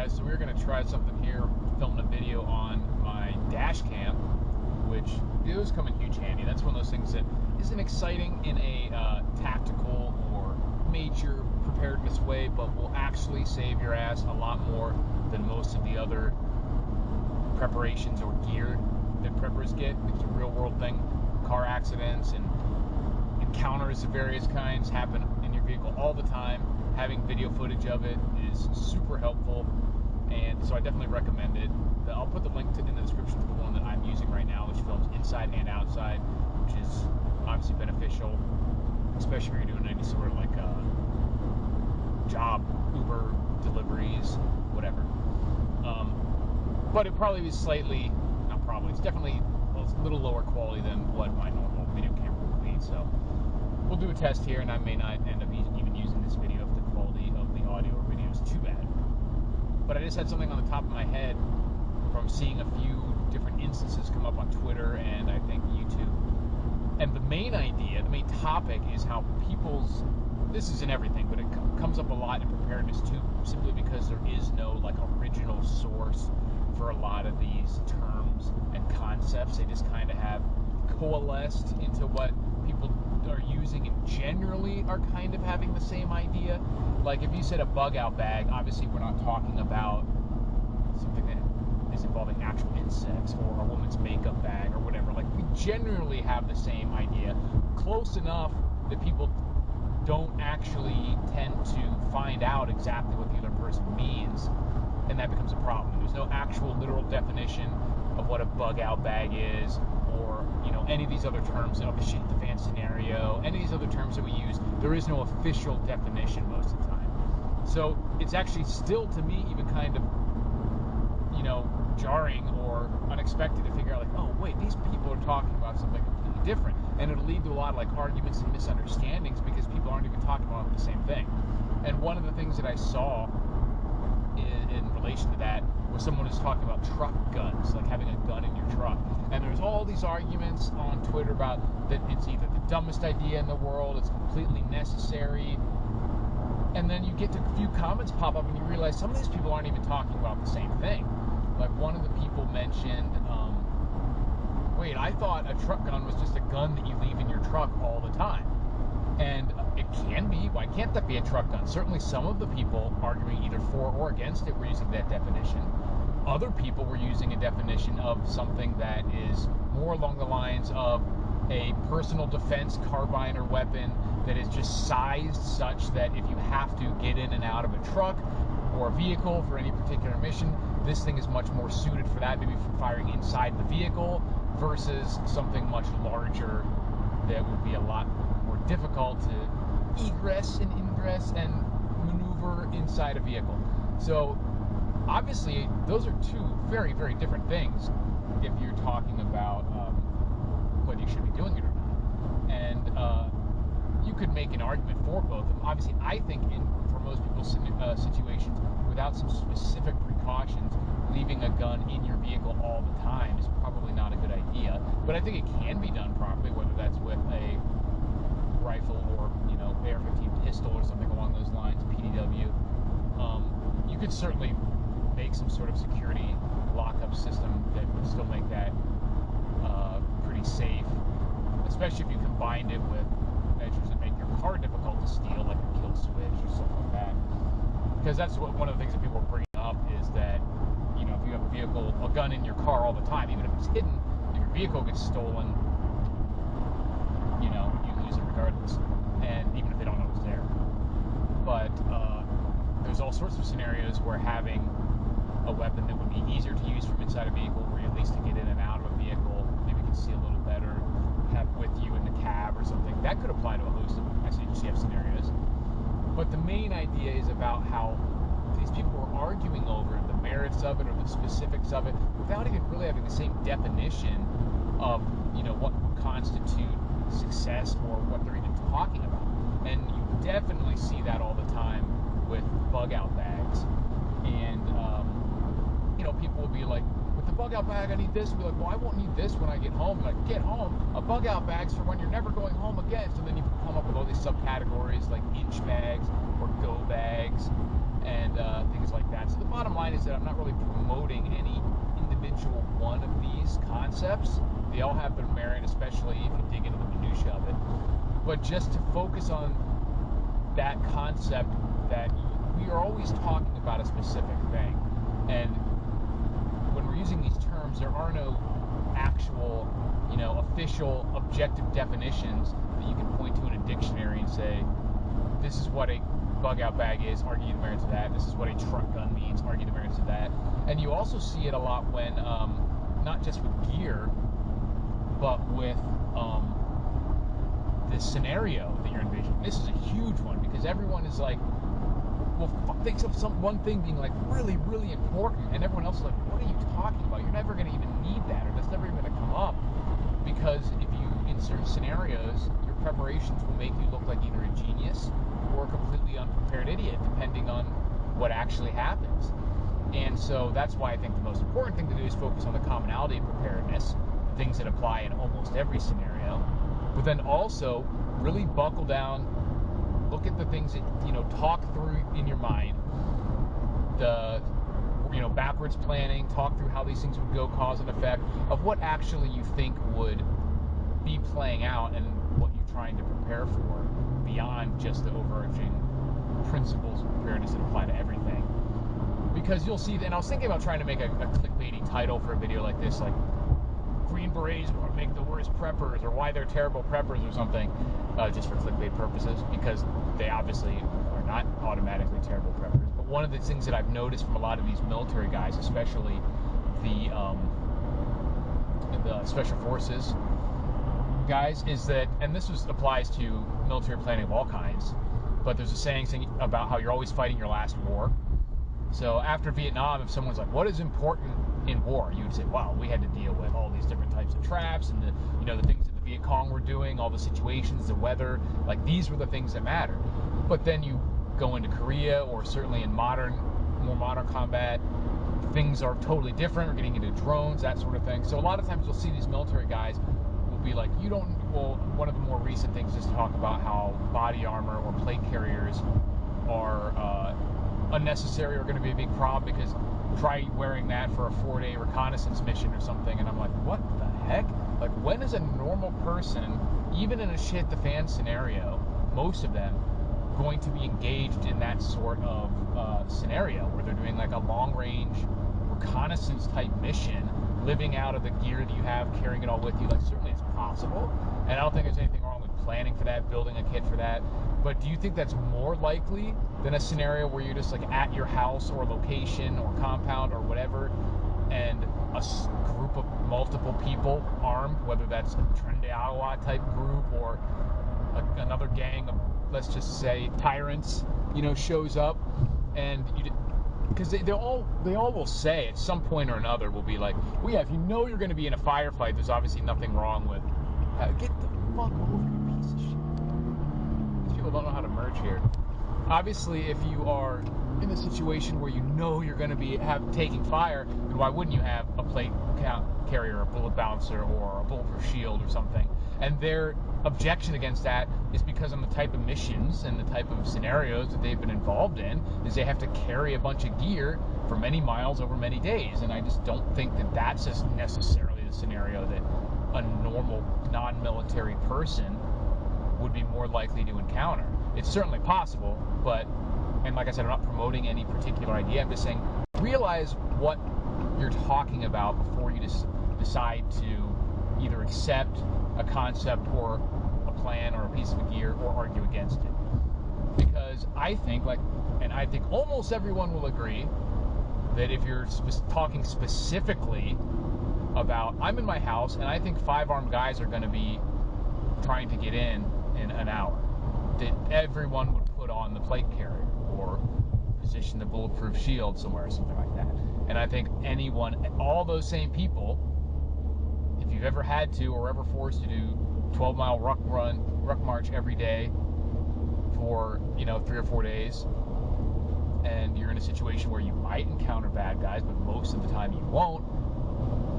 guys, so we're going to try something here, filming a video on my dash cam, which those come in huge handy. That's one of those things that isn't exciting in a tactical or major preparedness way, but will actually save your ass a lot more than most of the other preparations or gear that preppers get. It's a real world thing. Car accidents and encounters of various kinds happen in your vehicle all the time. Having video footage of it is super helpful, and so I definitely recommend it. I'll put the link in the description to the one that I'm using right now, which films inside and outside, which is obviously beneficial, especially if you're doing any sort of like job, Uber deliveries, whatever. But it probably is slightly, not probably, it's definitely a little lower quality than what my normal video camera would be. So we'll do a test here, and I may not end up even using this video if the quality of the audio or video is too bad. But I just had something on the top of my head from seeing a few different instances come up on Twitter and I think YouTube. And the main idea, the main topic is how people's, this is in everything, but it comes up a lot in preparedness too, simply because there is no like original source for a lot of these terms and concepts. They just kind of have coalesced into what people are using and generally are kind of having the same idea. Like if you said a bug out bag, obviously we're not talking about something that is involving actual insects or a woman's makeup bag or whatever. Like we generally have the same idea, close enough that people don't actually tend to find out exactly what the other person means, and that becomes a problem. There's no actual literal definition of what a bug out bag is, or any of these other terms, the shit the fan scenario, any of these other terms that we use. There is no official definition most of the time. So it's actually still, to me, even kind of jarring or unexpected to figure out, like, oh wait, these people are talking about something completely different, and it'll lead to a lot of like arguments and misunderstandings because people aren't even talking about the same thing. And one of the things that I saw in relation to that was someone was talking about truck guns, like having a gun in your truck. And there's all these arguments on Twitter about that it's either the dumbest idea in the world, it's completely necessary. And then you get to a few comments pop up and you realize some of these people aren't even talking about the same thing. Like one of the people mentioned, wait, I thought a truck gun was just a gun that you leave in your truck all the time. And it can be. Why can't that be a truck gun? Certainly some of the people arguing either for or against it were using that definition. Other people were using a definition of something that is more along the lines of a personal defense carbine or weapon that is just sized such that if you have to get in and out of a truck or a vehicle for any particular mission, this thing is much more suited for that, maybe for firing inside the vehicle versus something much larger that would be a lot more difficult to egress and ingress and maneuver inside a vehicle. So obviously those are two very, very different things if you're talking about whether you should be doing it or not. And you could make an argument for both of them. Obviously, I think for most people's situations, without some specific precautions, leaving a gun in your vehicle all the time is probably not a good idea. But I think it can be done properly, whether that's with a rifle or AR-15 pistol or something along those lines, PDW. You could certainly make some sort of security lockup system that would still make that pretty safe, especially if you combined it with measures that make your car difficult to steal, like a kill switch or stuff like that. Because that's one of the things that people are bringing up is that, if you have a gun in your car all the time, even if it's hidden, if your vehicle gets stolen, you lose it regardless, and even if they don't know it's there. But there's all sorts of scenarios where having a weapon that would be easier to use from inside a vehicle, or at least to get in and out of a vehicle, maybe you can see a little better, have with you in the cab or something, that could apply to a host of SHCF scenarios. But the main idea is about how these people are arguing over the merits of it or the specifics of it without even really having the same definition of what constitute success or what they're even talking about. And you definitely see that all the time with bug out bags. And people will be like, with the bug out bag I need this, and be like, well, I won't need this when I get home. Like, get home, a bug out bag's for when you're never going home again. So then you come up with all these subcategories like inch bags or go bags and things like that. So the bottom line mind is that I'm not really promoting any individual one of these concepts. They all have their merit, especially if you dig into the minutia of it. But just to focus on that concept that we are always talking about a specific thing. And when we're using these terms, there are no actual, official objective definitions that you can point to in a dictionary and say, this is what a bug out bag is, argue the merits of that. This is what a truck gun means, argue the merits of that. And you also see it a lot when, not just with gear, but with this scenario that you're envisioning. This is a huge one because everyone is like, thinks of one thing being like really, really important, and everyone else is like, what are you talking about? You're never going to even need that, or that's never even going to come up. Because if you, in certain scenarios, your preparations will make you look like either a genius or a completely unprepared idiot, depending on what actually happens. And so that's why I think the most important thing to do is focus on the commonality of preparedness, the things that apply in almost every scenario, but then also really buckle down, look at the things that, talk through in your mind, the, backwards planning, talk through how these things would go, cause and effect, of what actually you think would be playing out and what you're trying to prepare for beyond just the overarching principles of preparedness that apply to everything. Because you'll see, and I was thinking about trying to make a clickbaity title for a video like this, like Green Berets make the worst preppers, or why they're terrible preppers or something, just for clickbait purposes, because they obviously are not automatically terrible preppers. But one of the things that I've noticed from a lot of these military guys, especially the special forces guys, is that, and this applies to military planning of all kinds, but there's a saying about how you're always fighting your last war. So after Vietnam, if someone's like, what is important in war? You would say, wow, we had to deal with all these different types of traps and the things that the Viet Cong were doing, all the situations, the weather, like these were the things that mattered. But then you go into Korea, or certainly in more modern combat, things are totally different. We're getting into drones, that sort of thing. So a lot of times you'll see these military guys will be like, one of the more recent things is to talk about how body armor or plate carriers are unnecessary or going to be a big problem, because try wearing that for a 4-day reconnaissance mission or something, and I'm like, what the heck? Like, when is a normal person, even in a shit the fan scenario, most of them, going to be engaged in that sort of scenario where they're doing like a long range reconnaissance type mission, living out of the gear that you have, carrying it all with you? Like, certainly it's possible, and I don't think there's anything wrong with planning for that, building a kit for that. But do you think that's more likely than a scenario where you're just like at your house or location or compound or whatever, and a group of multiple people armed, whether that's a Tren de Agua type group or another gang of, let's just say, tyrants, shows up, and because they all will say at some point or another will be like, well, yeah, if you know you're going to be in a firefight, there's obviously nothing wrong with get the fuck over, you piece of shit. These people don't know how to merge here. Obviously, if you are in a situation where you know you're going to be taking fire, then why wouldn't you have a plate carrier, a bullet bouncer, or a bulletproof shield or something? And their objection against that is because on the type of missions and the type of scenarios that they've been involved in, is they have to carry a bunch of gear for many miles over many days. And I just don't think that that's necessarily the scenario that a normal non-military person would be more likely to encounter. It's certainly possible, but, and like I said, I'm not promoting any particular idea. I'm just saying, realize what you're talking about before you decide to either accept a concept or a plan or a piece of gear or argue against it. Because I think, and I think almost everyone will agree, that if you're talking specifically about, I'm in my house and I think 5 armed guys are going to be trying to get in an hour, that everyone would put on the plate carrier or position the bulletproof shield somewhere or something like that. And I think all those same people, if you've ever had to or ever forced to do 12-mile ruck march every day for 3 or 4 days, and you're in a situation where you might encounter bad guys, but most of the time you won't,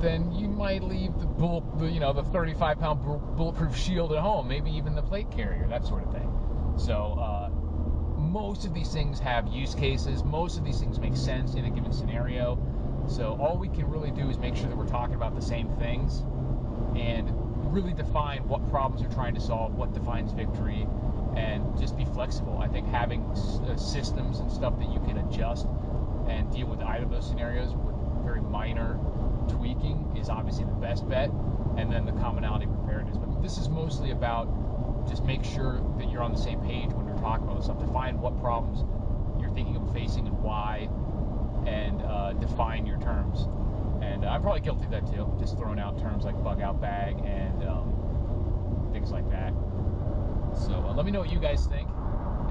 then you might leave the 35-pound bulletproof shield at home, maybe even the plate carrier, that sort of thing. So most of these things have use cases. Most of these things make sense in a given scenario. So all we can really do is make sure that we're talking about the same things and really define what problems you're trying to solve, what defines victory, and just be flexible. I think having systems and stuff that you can adjust and deal with either of those scenarios with very minor tweaking is obviously the best bet, and then the commonality preparedness. But this is mostly about just make sure that you're on the same page when you're talking about this stuff. Define what problems you're thinking of facing and why, and define your terms. And I'm probably guilty of that too, just throwing out terms like bug out bag and things like that. So let me know what you guys think,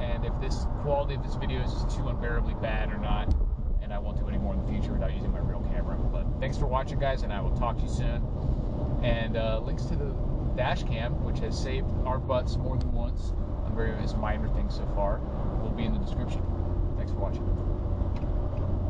and if this quality of this video is too unbearably bad or not, and I won't do any more in the future without using my real camera. But thanks for watching, guys, and I will talk to you soon. And links to the dash cam, which has saved our butts more than once on various minor things so far, will be in the description. Thanks for watching.